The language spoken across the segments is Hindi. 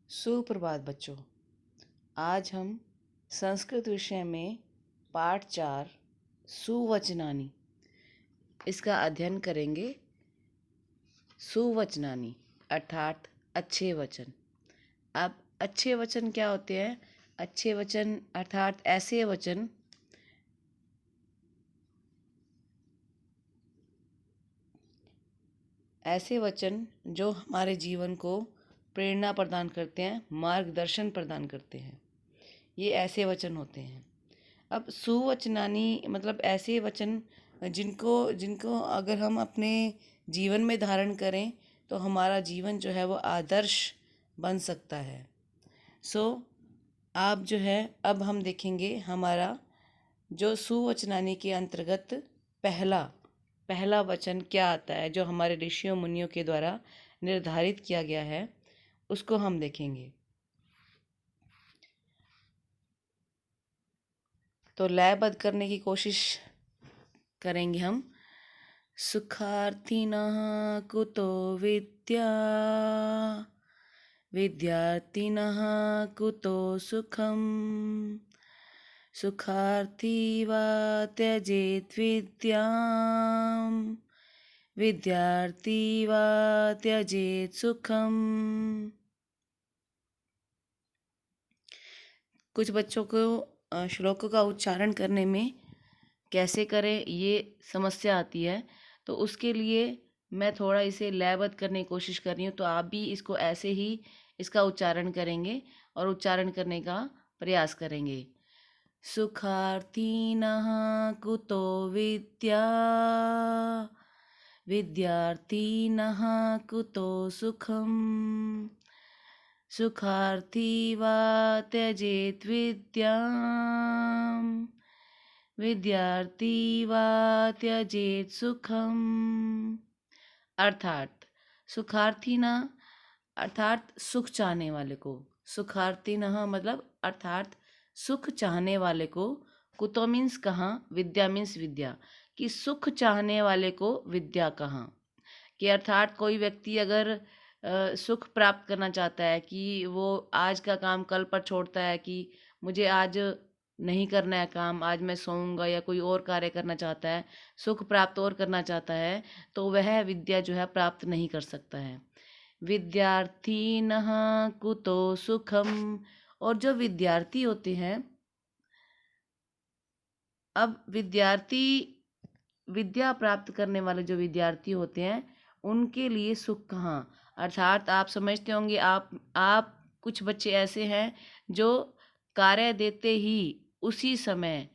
सुप्रभात बच्चों। आज हम संस्कृत विषय में पाठ 4 सुवचनानि इसका अध्ययन करेंगे। सुवचनानि अर्थात अच्छे वचन। अब अच्छे वचन क्या होते हैं? अच्छे वचन अर्थात ऐसे वचन जो हमारे जीवन को प्रेरणा प्रदान करते हैं, मार्गदर्शन प्रदान करते हैं, ये ऐसे वचन होते हैं। अब सुवचनानि मतलब ऐसे वचन जिनको जिनको अगर हम अपने जीवन में धारण करें तो हमारा जीवन जो है वो आदर्श बन सकता है। आप जो है अब हम देखेंगे हमारा जो सुवचनानि के अंतर्गत पहला वचन क्या आता है, जो हमारे ऋषियों मुनियों के द्वारा निर्धारित किया गया है, उसको हम देखेंगे। तो लयबद्ध करने की कोशिश करेंगे हम। सुखार्थिनः कुतो विद्या, विद्यार्थिनः कुतो सुखम्, सुखार्थी वा त्यजेत् विद्याम्, विद्यार्थी वा त्यजेत् सुखम्। कुछ बच्चों को श्लोकों का उच्चारण करने में कैसे करें ये समस्या आती है, तो उसके लिए मैं थोड़ा इसे लयबद्ध करने की कोशिश कर रही हूँ। तो आप भी इसको ऐसे ही इसका उच्चारण करेंगे और उच्चारण करने का प्रयास करेंगे। सुखार्थिनः कुतो विद्या, विद्यार्थिनः कुतो सुखम्, सुखार्थी वा त्यजेत् विद्याम्, विद्यार्थी वा त्यजेत् सुखम्। अर्थात सुखार्थिना अर्थात सुख चाहने वाले को, सुखार्थिनः मतलब अर्थात सुख चाहने वाले को, कुतो मीन्स कहाँ, विद्या मीन्स विद्या, कि सुख चाहने वाले को विद्या कहाँ, कि अर्थात कोई व्यक्ति अगर सुख प्राप्त करना चाहता है कि वो आज का काम कल पर छोड़ता है कि मुझे आज नहीं करना है काम, आज मैं सोऊंगा, या कोई और कार्य करना चाहता है, सुख प्राप्त और करना चाहता है, तो वह विद्या जो है प्राप्त नहीं कर सकता है। विद्यार्थिनः कुतो सुखम, और जो विद्यार्थी होते हैं, अब विद्या प्राप्त करने वाले जो विद्यार्थी होते हैं उनके लिए सुख कहाँ, अर्थात आप समझते होंगे, आप कुछ बच्चे ऐसे हैं जो कार्य देते ही उसी समय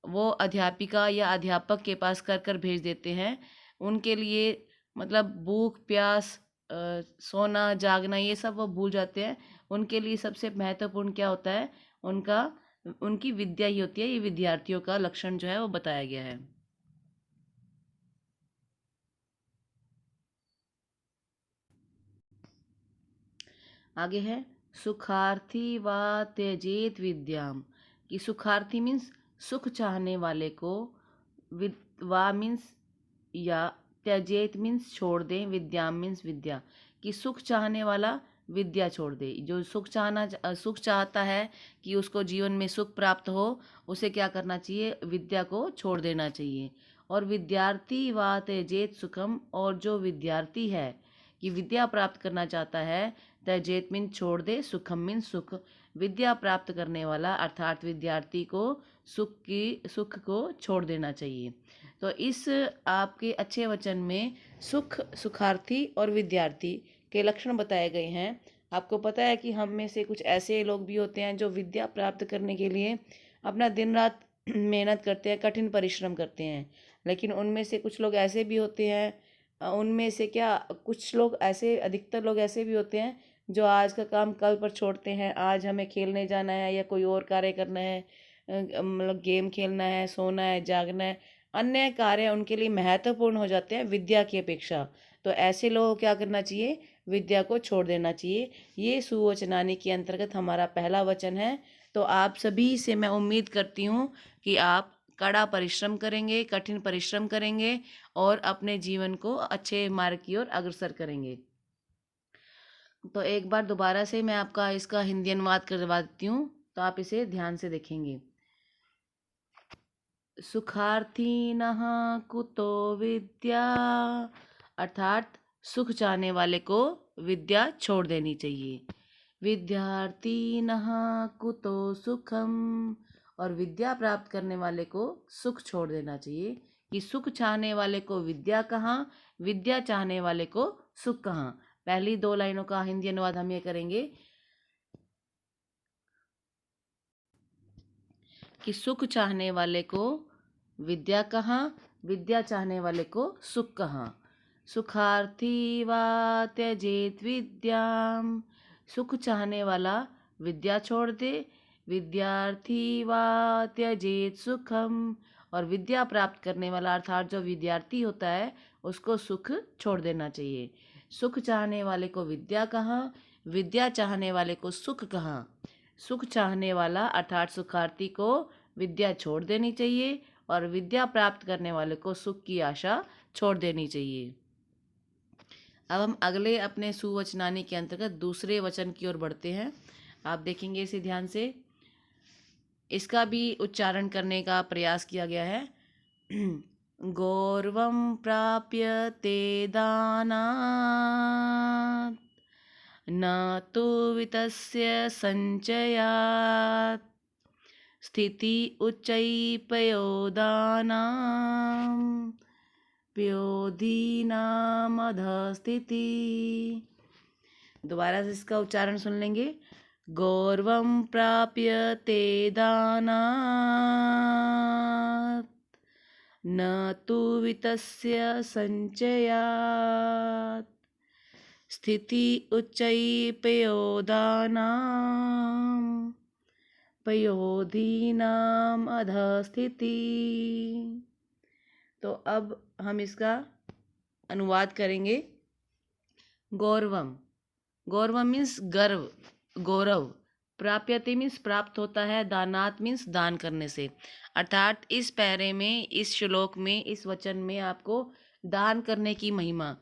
वो अध्यापिका या अध्यापक के पास कर कर भेज देते हैं। उनके लिए मतलब भूख प्यास, सोना जागना, ये सब वो भूल जाते हैं। उनके लिए सबसे महत्वपूर्ण क्या होता है, उनकी विद्या ही होती है। ये विद्यार्थियों का लक्षण जो है वो बताया गया है। आगे है सुखार्थी वा त्यजेत विद्याम, कि सुखार्थी मीन्स सुख चाहने वाले को, वा मीन्स या, त्यजेत मीन्स छोड़ दे, विद्याम मीन्स विद्या, कि सुख चाहने वाला विद्या छोड़ दे। जो सुख चाहता है कि उसको जीवन में सुख प्राप्त हो, उसे क्या करना चाहिए, विद्या को छोड़ देना चाहिए। और विद्यार्थी वा त्यजेत सुखम, और जो विद्यार्थी है कि विद्या प्राप्त करना चाहता है, त्यजेत मीन छोड़ दे, सुखम मीन सुख, विद्या प्राप्त करने वाला अर्थात विद्यार्थी को सुख को छोड़ देना चाहिए। तो इस आपके अच्छे वचन में सुख, सुखार्थी और विद्यार्थी के लक्षण बताए गए हैं। आपको पता है कि हम में से कुछ ऐसे लोग भी होते हैं जो विद्या प्राप्त करने के लिए अपना दिन रात मेहनत करते हैं, कठिन परिश्रम करते हैं। लेकिन उनमें से कुछ लोग ऐसे भी होते हैं, उनमें से क्या कुछ लोग ऐसे, अधिकतर लोग ऐसे भी होते हैं जो आज का काम कल पर छोड़ते हैं। आज हमें खेलने जाना है या कोई और कार्य करना है, मतलब गेम खेलना है, सोना है, जागना है, अन्य कार्य उनके लिए महत्वपूर्ण हो जाते हैं विद्या की अपेक्षा। तो ऐसे लोगों को क्या करना चाहिए, विद्या को छोड़ देना चाहिए। ये सुवचनानि के अंतर्गत हमारा पहला वचन है। तो आप सभी से मैं उम्मीद करती हूँ कि आप कड़ा परिश्रम करेंगे, कठिन परिश्रम करेंगे और अपने जीवन को अच्छे मार्ग की ओर अग्रसर करेंगे। तो एक बार दोबारा से मैं आपका इसका हिंदी अनुवाद करवा देती हूँ, तो आप इसे ध्यान से देखेंगे। सुखार्थीनः कुतो विद्या, अर्थात सुख चाहने वाले को विद्या छोड़ देनी चाहिए। विद्यार्थीनः कुतो सुखम, और विद्या प्राप्त करने वाले को सुख छोड़ देना चाहिए। कि सुख चाहने वाले को विद्या कहाँ, विद्या चाहने वाले को सुख कहाँ। पहली दो लाइनों का हिंदी अनुवाद हम ये करेंगे कि सुख चाहने वाले को विद्या कहाँ, विद्या चाहने वाले को सुख कहाँ। सुखार्थी वा त्यजेत विद्याम, सुख चाहने वाला विद्या छोड़ दे। विद्यार्थी वा त्यजेत सुखम, और विद्या प्राप्त करने वाला अर्थात जो विद्यार्थी होता है उसको सुख छोड़ देना चाहिए। सुख चाहने वाले को विद्या कहाँ, विद्या चाहने वाले को सुख कहाँ। सुख चाहने वाला अर्थात सुखार्थी को विद्या छोड़ देनी चाहिए, और विद्या प्राप्त करने वाले को सुख की आशा छोड़ देनी चाहिए। अब हम अगले अपने सुवचनानी के अंतर्गत दूसरे वचन की ओर बढ़ते हैं। आप देखेंगे इसे ध्यान से। इसका भी उच्चारण करने का प्रयास किया गया है। गौरवं प्राप्य ते दानात्, न तो वित्तस्य संचयात्, स्थिति उच्चैपयोदानां पयोधीनामधस्थिति। दोबारा से इसका उच्चारण सुन लेंगे। गौरवं प्राप्य ते दानात्, न तु वित्तस्य संचयात्, स्थिति उच्चैपयोदानां पयोधीनाम अधस्थिति। तो अब हम इसका अनुवाद करेंगे। गौरवम, गौरवम मीन्स गर्व, गौरव। प्राप्यते मीन्स प्राप्त होता है। दानात मीन्स दान करने से। अर्थात इस पैरे में, इस श्लोक में, इस वचन में आपको दान करने की महिमा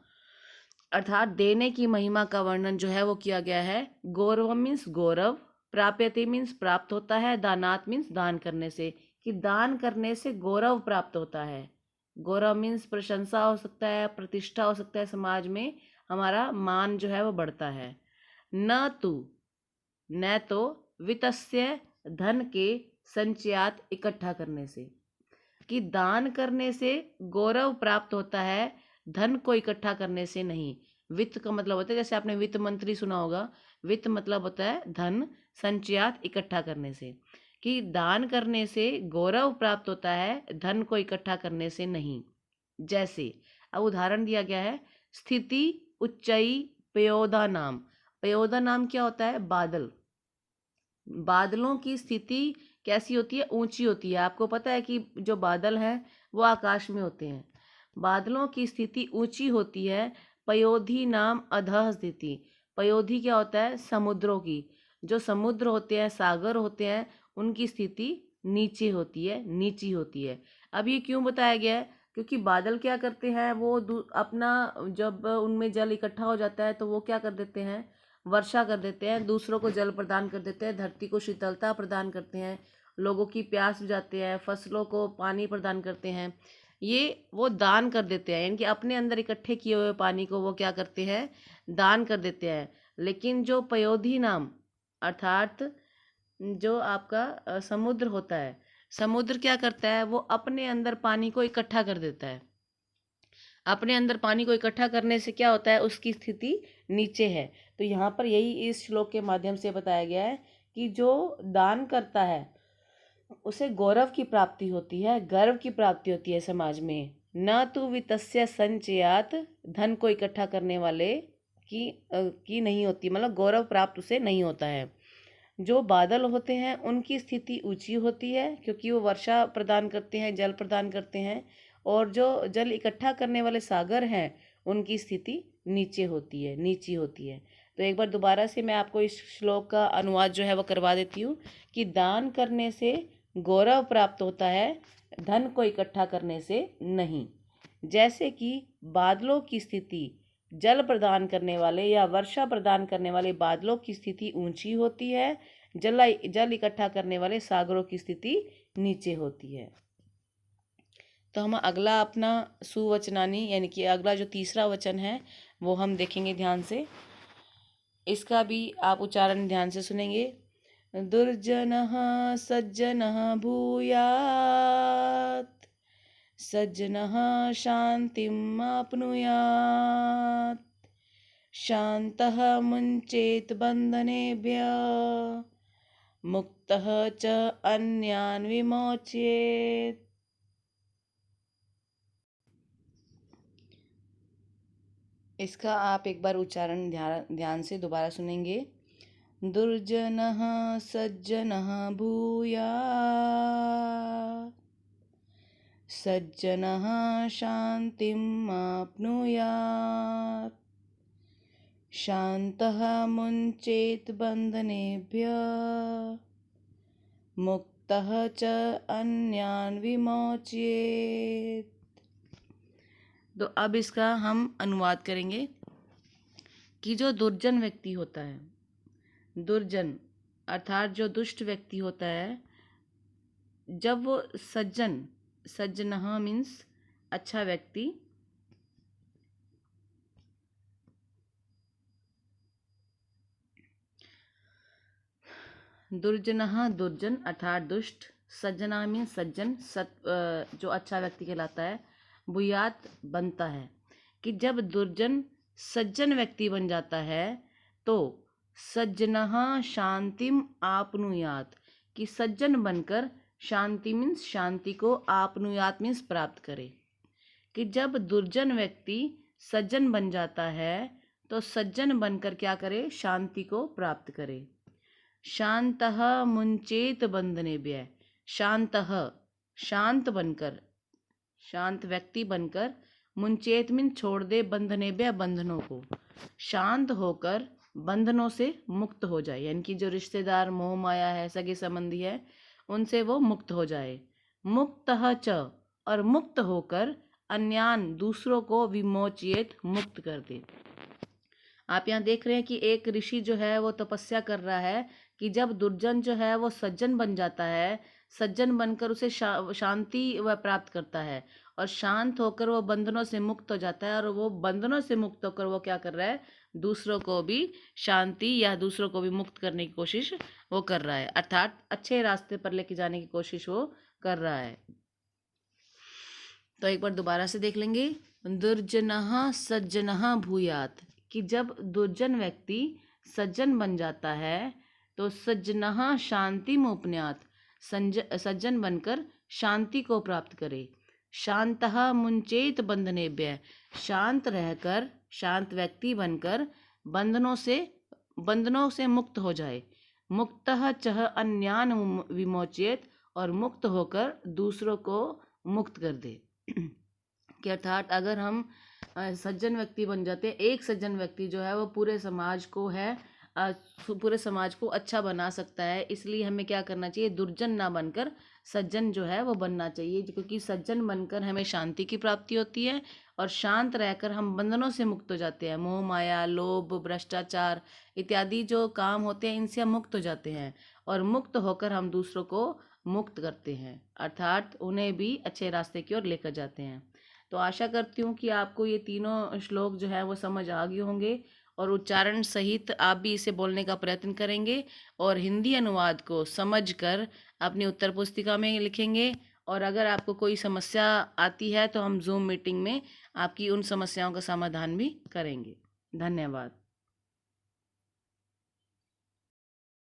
अर्थात देने की महिमा का वर्णन जो है वो किया गया है। गौरवम मीन्स गौरव, प्राप्यते मीन्स प्राप्त होता है, दानात मीन्स दान करने से, कि दान करने से गौरव प्राप्त होता है। गौरव मीन्स प्रशंसा हो सकता है, प्रतिष्ठा हो सकता है, समाज में हमारा मान जो है वो बढ़ता है। न तो वित्तस्य, धन के, संचयात, इकट्ठा करने से, कि दान करने से गौरव प्राप्त होता है, धन को इकट्ठा करने से नहीं। वित्त का मतलब होता है, जैसे आपने वित्त मंत्री सुना होगा, वित्त मतलब होता है धन, संचयात, इकट्ठा करने से, कि दान करने से गौरव प्राप्त होता है, धन को इकट्ठा करने से नहीं। जैसे अब उदाहरण दिया गया है। स्थिति उच्चई पयोदा नाम। पयोदा नाम क्या होता है? बादल। बादलों की स्थिति कैसी होती है? ऊंची होती है। आपको पता है कि जो बादल हैं वो आकाश में होते हैं। बादलों की स्थिति ऊंची होती है। पयोधी नाम अधः स्थिति। पयोधी क्या होता है? समुद्रों की। जो समुद्र होते हैं, सागर होते हैं, उनकी स्थिति नीचे होती है, नीची होती है। अब ये क्यों बताया गया है? क्योंकि बादल क्या करते हैं, वो अपना जब उनमें जल इकट्ठा हो जाता है तो वो क्या कर देते हैं? वर्षा कर देते हैं, दूसरों को जल प्रदान कर देते हैं, धरती को शीतलता प्रदान करते हैं, लोगों की प्यास बुझाते हैं, फसलों को पानी प्रदान करते हैं। ये वो दान कर देते हैं, यानी कि अपने अंदर इकट्ठे किए हुए पानी को वो क्या करते हैं? दान कर देते हैं। लेकिन जो पयोधी नाम अर्थात जो आपका समुद्र होता है, समुद्र क्या करता है? वो अपने अंदर पानी को इकट्ठा कर देता है। अपने अंदर पानी को इकट्ठा करने से क्या होता है? उसकी स्थिति नीचे है। तो यहाँ पर यही इस श्लोक के माध्यम से बताया गया है कि जो दान करता है उसे गौरव की प्राप्ति होती है, गर्व की प्राप्ति होती है समाज में। न तो वित्तस्य संचयात, धन को इकट्ठा करने वाले की नहीं होती, मतलब गौरव प्राप्त उसे नहीं होता है। जो बादल होते हैं उनकी स्थिति ऊंची होती है, क्योंकि वो वर्षा प्रदान करते हैं, जल प्रदान करते हैं। और जो जल इकट्ठा करने वाले सागर हैं उनकी स्थिति नीचे होती है, नीची होती है। तो एक बार दोबारा से मैं आपको इस श्लोक का अनुवाद जो है वो करवा देती हूँ कि दान करने से गौरव प्राप्त होता है, धन को इकट्ठा करने से नहीं। जैसे कि बादलों की स्थिति जल प्रदान करने वाले या वर्षा प्रदान करने वाले बादलों की स्थिति ऊंची होती है, जल इकट्ठा करने वाले सागरों की स्थिति नीचे होती है। तो हम अगला अपना सुवचनानी यानी कि अगला जो तीसरा वचन है वो हम देखेंगे ध्यान से। इसका भी आप उच्चारण ध्यान से सुनेंगे। दुर्जनः सज्जनः भूयात्, सज्जनः शान्तिम् आप्नुयात्, शान्तः मुञ्चेत् बन्धनेभ्यः, मुक्तः च अन्यान् विमोचयेत्। इसका आप एक बार उच्चारण ध्यान से दोबारा सुनेंगे। दुर्जनः सज्जनः भूयात्, सज्जनः शान्तिम् आप्नुयात्, शान्तः मुञ्चेत् बन्धनेभ्यः, मुक्तः च अन्यान् विमोचयेत्। तो अब इसका हम अनुवाद करेंगे कि जो दुर्जन व्यक्ति होता है, दुर्जन अर्थात जो दुष्ट व्यक्ति होता है, जब वो सज्जनः मीन्स अच्छा व्यक्ति, दुर्जनः दुर्जन अर्थात दुष्ट, सज्जना मीन्स सज्जन, जो अच्छा व्यक्ति कहलाता है, बुयात बनता है। कि जब दुर्जन सज्जन व्यक्ति बन जाता है तो सज्जनः शांतिम आपनुयात, कि सज्जन बनकर शांति मीन्स शांति को, आपनुयात मीन्स प्राप्त करे। कि जब दुर्जन व्यक्ति सज्जन बन जाता है तो सज्जन बनकर क्या करे, शांति को प्राप्त करे। शांतः मुंचेत बंधनेभ्यः, शांतः शांत बनकर, शांत व्यक्ति बनकर, मुंचेत मीन छोड़ दे, बंधनेभ्यः बंधनों को, शांत होकर बंधनों से मुक्त हो जाए, यानी कि जो रिश्तेदार मोह माया है, सगे संबंधी है, उनसे वो मुक्त हो जाए। मुक्तः च, और मुक्त होकर, अन्यान दूसरों को, विमोचयेत मुक्त कर दे। आप यहाँ देख रहे हैं कि एक ऋषि जो है वो तपस्या कर रहा है कि जब दुर्जन जो है वो सज्जन बन जाता है, सज्जन बनकर उसे शांति वह प्राप्त करता है, और शांत होकर वो बंधनों से मुक्त हो जाता है, और वो बंधनों से मुक्त होकर वो क्या कर रहा है, दूसरों को भी शांति या दूसरों को भी मुक्त करने की कोशिश वो कर रहा है, अर्थात अच्छे रास्ते पर लेके जाने की कोशिश वो कर रहा है। तो एक बार दोबारा से देख लेंगे। दुर्जनः सज्जनः भूयात्, कि जब दुर्जन व्यक्ति सज्जन बन जाता है तो सज्जनः शांतिम् उपन्यात, सज्जन बनकर शांति को प्राप्त करे। शांतः मुंचेत बंधनेभ्यः, शांत रहकर, शांत व्यक्ति बनकर बंधनों से मुक्त हो जाए। मुक्तः चह अन्यान विमोचयेत, और मुक्त होकर दूसरों को मुक्त कर दे। कि अर्थात अगर हम सज्जन व्यक्ति बन जाते हैं, एक सज्जन व्यक्ति जो है वो पूरे समाज को अच्छा बना सकता है। इसलिए हमें क्या करना चाहिए, दुर्जन ना बनकर सज्जन जो है वो बनना चाहिए, क्योंकि सज्जन बनकर हमें शांति की प्राप्ति होती है, और शांत रहकर हम बंधनों से मुक्त हो जाते हैं। मोह माया, लोभ, भ्रष्टाचार इत्यादि जो काम होते हैं, इनसे हम मुक्त हो जाते हैं, और मुक्त होकर हम दूसरों को मुक्त करते हैं, अर्थात उन्हें भी अच्छे रास्ते की ओर लेकर जाते हैं। तो आशा करती हूँ कि आपको ये तीनों श्लोक जो है वो समझ आ गए होंगे, और उच्चारण सहित आप भी इसे बोलने का प्रयत्न करेंगे, और हिंदी अनुवाद को समझकर अपनी उत्तर पुस्तिका में लिखेंगे। और अगर आपको कोई समस्या आती है तो हम जूम मीटिंग में आपकी उन समस्याओं का समाधान भी करेंगे। धन्यवाद।